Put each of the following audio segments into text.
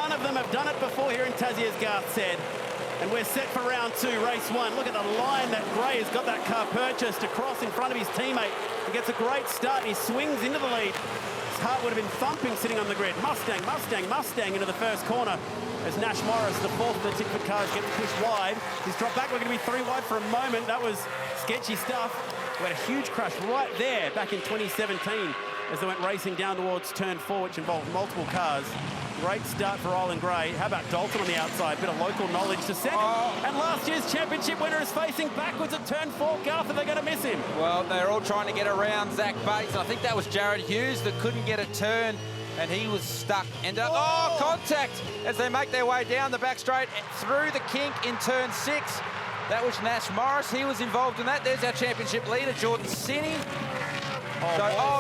none of them have done it before here in Tassie, as Garth said. And we're set for round 2, race 1. Look at the line that Gray has got that car purchased across in front of his teammate. He gets a great start and he swings into the lead. His heart would have been thumping sitting on the grid. Mustang, Mustang, Mustang into the first corner as Nash Morris, the fourth of the Tickford cars, gets pushed wide. He's dropped back. We're going to be 3 wide for a moment. That was sketchy stuff. We had a huge crash right there back in 2017 as they went racing down towards turn 4, which involved multiple cars. Great start for Rylan Gray. How about Dalton on the outside? Bit of local knowledge to second. And last year's championship winner is facing backwards at turn 4. Garth, are they going to miss him? Well, they're all trying to get around Zach Bates. I think that was Jared Hughes that couldn't get a turn, and he was stuck. And contact as they make their way down the back straight through the kink in turn 6. That was Nash Morris. He was involved in that. There's our championship leader, Jordan Sinney.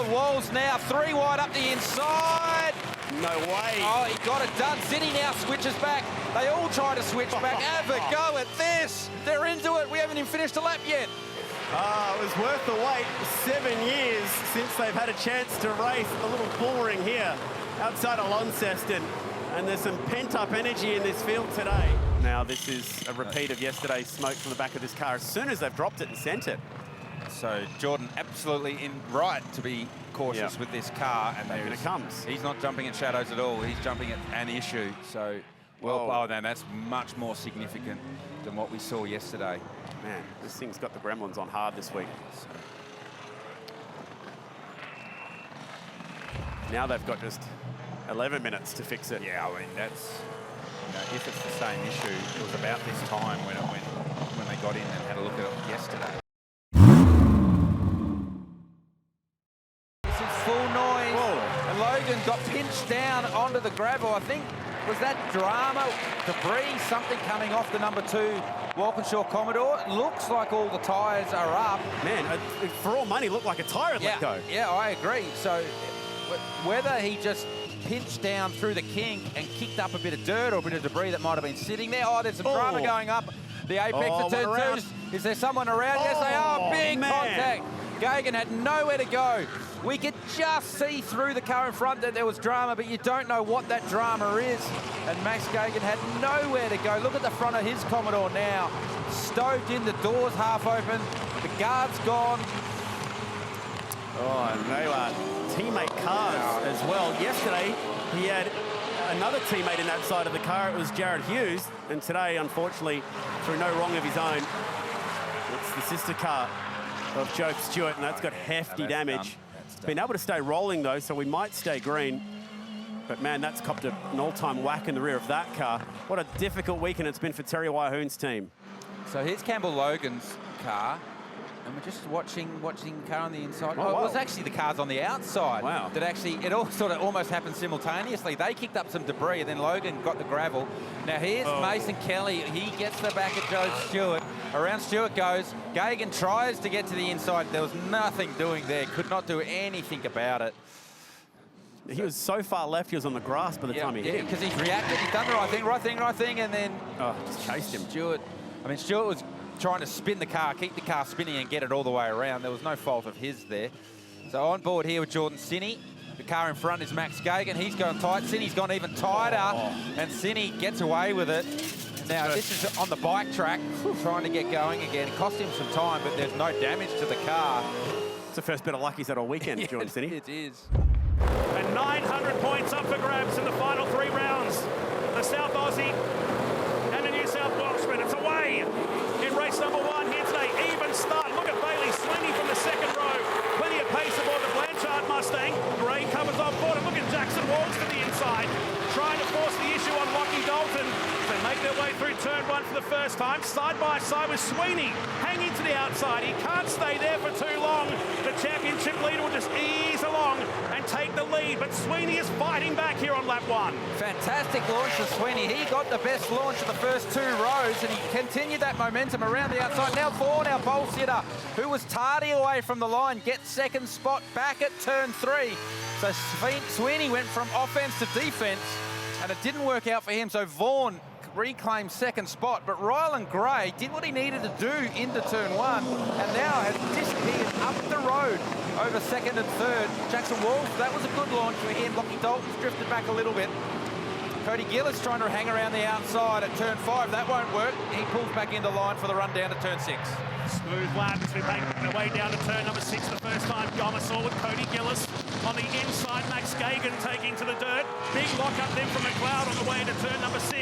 Walls now 3 wide up the inside. No way. Oh, he got it done. Sinney now switches back. They all try to switch back. Have a go at this. They're into it. We haven't even finished a lap yet. It was worth the wait. 7 years since they've had a chance to race a little bullring here outside of Launceston. And there's some pent-up energy in this field today. Now, this is a repeat of yesterday's smoke from the back of this car as soon as they've dropped it and sent it. So Jordan absolutely right to be cautious with this car, and here it comes. He's not jumping at shadows at all. He's jumping at an issue. So, then that's much more significant than what we saw yesterday. Man, this thing's got the gremlins on hard this week. Now they've got just 11 minutes to fix it. Yeah, I mean, that's, if it's the same issue, it was about this time when they got in and had a look at it yesterday. This is full noise. Whoa. And Logan got pinched down onto the gravel. I think, was that drama, debris, something coming off the number 2 Walkinshaw Commodore? It looks like all the tyres are up. Man, for all money, looked like a tyre had let go. Yeah, I agree. So whether he just pinched down through the kink and kicked up a bit of dirt or a bit of debris that might have been sitting there. There's some drama going up the apex of turn 2. Is there someone around? Yes, they are. Big contact. Gagan had nowhere to go. We could just see through the car in front that there was drama, but you don't know what that drama is. And Max Gagan had nowhere to go. Look at the front of his Commodore now. Stoked in, the doors half open, the guard's gone. And they were teammate cars as well. Yesterday, he had another teammate in that side of the car. It was Jared Hughes. And today, unfortunately, through no wrong of his own, it's the sister car of Joe Stewart, and that's got hefty damage. It's been able to stay rolling, though, so we might stay green. But, man, that's copped an all-time whack in the rear of that car. What a difficult weekend it's been for Terry Waihoon's team. So here's Campbell Logan's car. And we're just watching the car on the inside. It was actually the cars on the outside. Wow. That actually, it all sort of almost happened simultaneously. They kicked up some debris, and then Logan got the gravel. Now here's Mason Kelly. He gets the back of Joe Stewart. Around Stewart goes. Gagan tries to get to the inside. There was nothing doing there. Could not do anything about it. He was so far left, he was on the grass by the time he hit him. Because he's reacted. He's done the right thing, and then just chased him. Stewart was trying to spin the car, keep the car spinning and get it all the way around. There was no fault of his there. So on board here with Jordan Sinney. The car in front is Max Gagan. He's gone tight. Sinney's gone even tighter. And Sinney gets away with it. Now, this is on the bike track, trying to get going again. It cost him some time, but there's no damage to the car. It's the first bit of luck he's had all weekend, Jordan Sinney. It is. And 900 points up for grabs in the final 3 rounds. The South Aussie and the New South Welshman. It's away. Race number 1 here today, even start. Look at Bailey swinging from the second row. Plenty of pace aboard the Blanchard Mustang. Gray covers on board, and look at Jackson Walls to the inside, trying to force the issue on Lockie Dalton. They make their way through turn 1 for the first time, side by side with Sweeney, hanging to the outside. He can't stay there for too long. The championship leader will just ease along and take the lead, but Sweeney is fighting back here on lap 1. Fantastic launch for Sweeney. He got the best launch of the first 2 rows, and he continued that momentum around the outside. Now Vaughan, our pole sitter, who was tardy away from the line, gets second spot back at turn 3. So Sweeney went from offense to defense, and it didn't work out for him. So Vaughan reclaimed second spot, but Rylan Gray did what he needed to do into turn 1, and now has disappeared up the road over second and third. Jackson Walls, that was a good launch for him. Lockie Dalton's drifted back a little bit. Cody Gillis trying to hang around the outside at turn 5. That won't work. He pulls back into line for the run down to turn 6. Smooth lap as we make our way down to turn number 6 the first time. Gomersall with Cody Gillis on the inside. Max Gagan taking to the dirt. Big lock up then from McLeod on the way into turn number 6.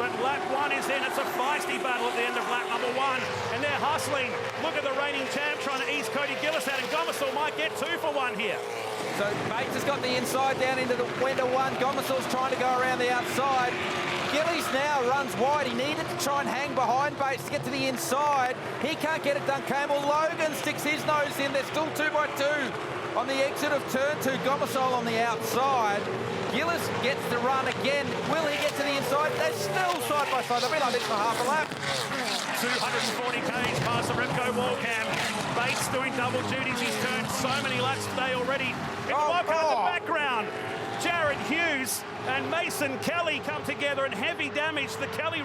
But lap 1 is in. It's a feisty battle at the end of lap number 1. And they're hustling. Look at the reigning champ trying to ease Cody Gillis out. And Gomersall might get 2 for 1 here. So Bates has got the inside down into the window 1. Gomersall's trying to go around the outside. Gillies now runs wide. He needed to try and hang behind Bates to get to the inside. He can't get it done. Campbell Logan sticks his nose in. They're still 2 by 2 on the exit of turn 2. Gomersall on the outside. Gillis gets the run again. Will he get to the inside? They're still side by side. They've been like this for half a lap. 240 k's past the Repco wall cam. Bates doing double duties. He's turned so many laps today already. In the background, Jared Hughes and Mason Kelly come together in heavy damage. The Kelly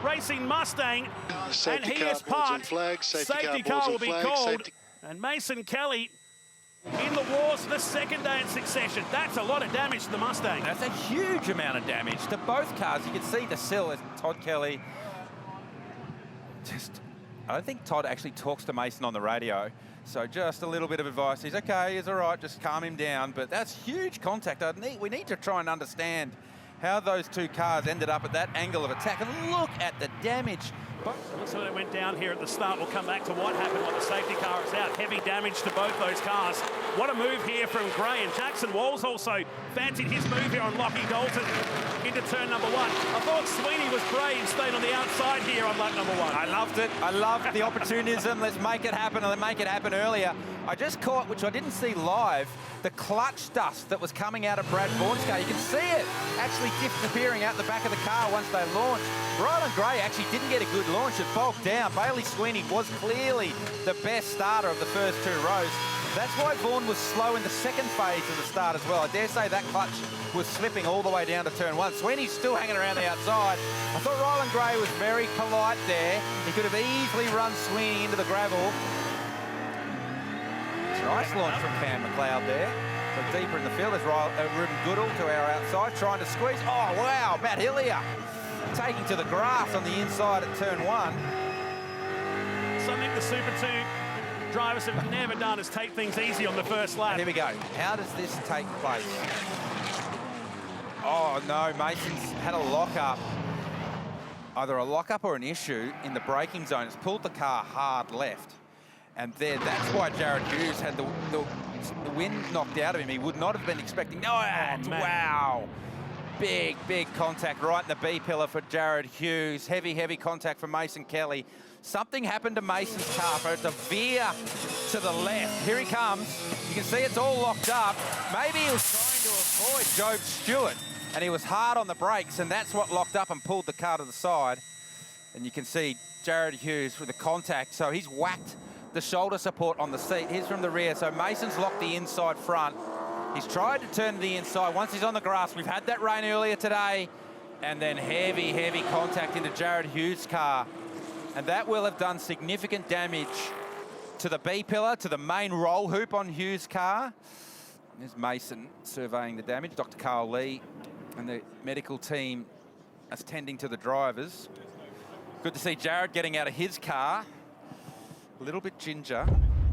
Racing Mustang, and he is parked. Safety car will be called. And Mason Kelly in the wars for the second day in succession. That's a lot of damage to the Mustang. That's a huge amount of damage to both cars. You can see the sill as Todd Kelly. I don't think Todd actually talks to Mason on the radio. So just a little bit of advice. He's okay, he's all right, just calm him down. But that's huge contact. We need to try and understand how those 2 cars ended up at that angle of attack. And look at the damage. So they went down here at the start. We'll come back to what happened when the safety car is out. Heavy damage to both those cars. What a move here from Gray. And Jackson Walls also fancied his move here on Lockie Dalton into turn number 1. I thought Sweeney was brave, stayed on the outside here on lap number 1. I loved it. I loved the opportunism. Let's make it happen, and let's make it happen earlier. I just caught, which I didn't see live, the clutch dust that was coming out of Brad Vaughan's car. You can see it actually disappearing out the back of the car once they launched. Ryland Gray actually didn't get a good launch. It bogged down. Bailey Sweeney was clearly the best starter of the first 2 rows. That's why Vaughan was slow in the second phase of the start as well. I dare say that clutch was slipping all the way down to turn 1. Sweeney's still hanging around the outside. I thought Ryland Gray was very polite there. He could have easily run Sweeney into the gravel. Nice launch from Cam McLeod there. So deeper in the field is Ruben Goodall to our outside, trying to squeeze. Oh, wow, Matt Hillier taking to the grass on the inside at turn 1. Something the Super 2 drivers have never done is take things easy on the first lap. Here we go. How does this take place? Oh, no, Mason's had a lock-up. Either a lock-up or an issue in the braking zone. It's pulled the car hard left. And then that's why Jared Hughes had the wind knocked out of him. He would not have been expecting. Wow. Big contact right in the B pillar for Jared Hughes. Heavy contact from Mason Kelly. Something happened to Mason's car for it to veer to the left. Here he comes. You can see it's all locked up. Maybe he was trying to avoid Job Stewart, and he was hard on the brakes, and that's what locked up and pulled the car to the side. And you can see Jared Hughes with the contact. So he's whacked the shoulder support on the seat. Here's from the rear. So Mason's locked the inside front. He's tried to turn to the inside. Once he's on the grass, we've had that rain earlier today. And then heavy contact into Jared Hughes' car. And that will have done significant damage to the B pillar, to the main roll hoop on Hughes' car. There's Mason surveying the damage. Dr. Carl Lee and the medical team is tending to the drivers. Good to see Jared getting out of his car. A little bit ginger.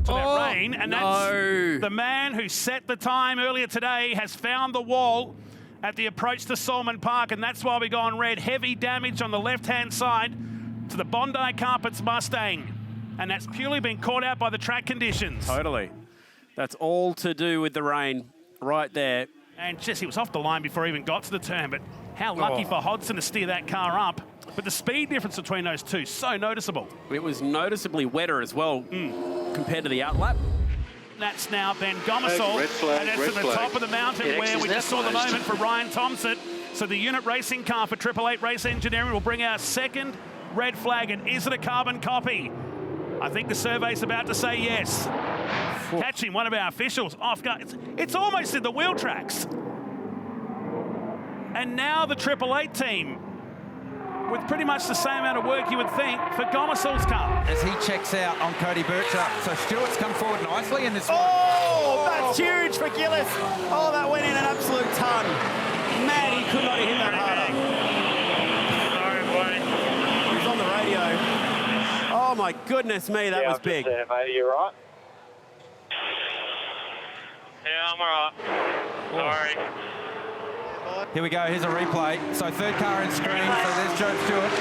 To that rain, and that's the man who set the time earlier today has found the wall at the approach to Solomon Park, and that's why we go on red. Heavy damage on the left-hand side to the Bondi Carpets Mustang, and that's purely been caught out by the track conditions. Totally. That's all to do with the rain right there. And just, he was off the line before he even got to the turn, but how lucky for Hodson to steer that car up. But the speed difference between those two, so noticeable. It was noticeably wetter as well compared to the outlap. That's now Ben Gomersall, and that's at the top of the mountain where we just saw the moment for Ryan Thompson. So the unit racing car for 888 Race Engineering will bring our second red flag. And is it a carbon copy? I think the survey's about to say yes. Catching one of our officials off guard. It's almost in the wheel tracks. And now the 888 team, with pretty much the same amount of work you would think for Gomersall's car. As he checks out on Cody Birchup. So Stewart's come forward nicely in this one. Oh, that's huge for Gillis. Oh, that went in an absolute ton. Man, he could not have hit that harder. my goodness me, that was big. Yeah, mate, you're right. Yeah, I'm all right. Sorry. Here we go, here's a replay. So third car in screen, so there's Joe Stewart.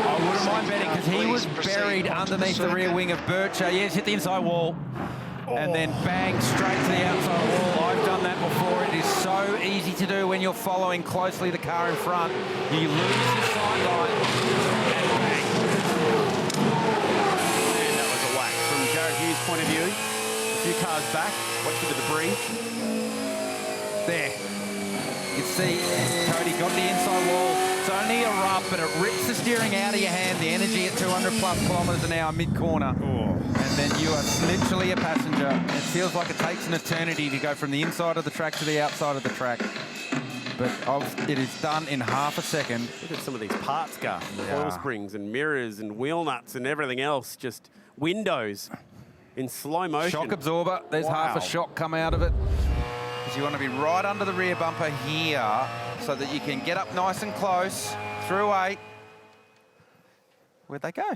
I wouldn't mind betting because he was buried underneath the rear wing of Bircher. Yes, hit the inside wall. And then bang, straight to the outside wall. I've done that before. It is so easy to do when you're following closely the car in front. You lose your sight line and bang. And that was a whack. From Jared Hughes' point of view, a few cars back, watch for the debris. There. You can see Cody got the inside wall. It's only a rough, but it rips the steering out of your hand. The energy at 200 plus kilometres an hour mid-corner. And then you are literally a passenger. It feels like it takes an eternity to go from the inside of the track to the outside of the track. But it is done in half a second. Look at some of these parts, Garth. Coil springs and mirrors and wheel nuts and everything else. Just windows in slow motion. Shock absorber. There's half a shock come out of it. Because you want to be right under the rear bumper here so that you can get up nice and close through 8. Where'd they go?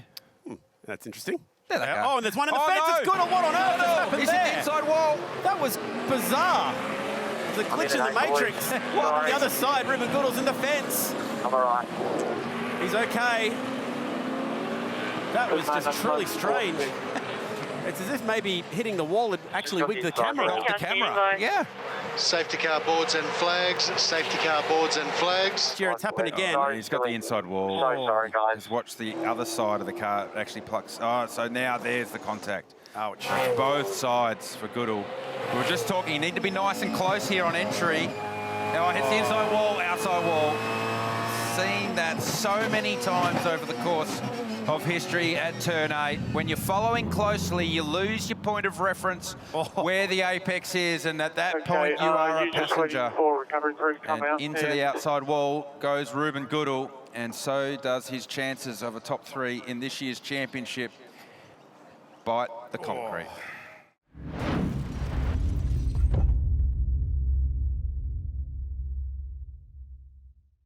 That's interesting. There they go. Oh, and there's one in the fence. No. It's good. What on earth has happened He's there? hit the inside wall. That was bizarre. It's a glitch in the matrix. On the other side, Ruben Goodall's in the fence. I'm all right. He's okay. That was just truly strange. It's as if maybe hitting the wall had actually wigged the camera off the camera. Yeah. Safety car boards and flags. Safety car boards and flags. Here it's happened again. He's got the inside wall. So sorry, guys. Just watch the other side of the car. It actually plucks. Oh, so now there's the contact. Ouch. Both sides for Goodall. We were just talking, you need to be nice and close here on entry. Oh, hits the inside wall, outside wall. Seen that so many times over the course of history at turn 8. When you're following closely, you lose your point of reference where the apex is, and at that point you are a passenger. And into the outside wall goes Ruben Goodall, and so does his chances of a top 3 in this year's championship. Bite the concrete.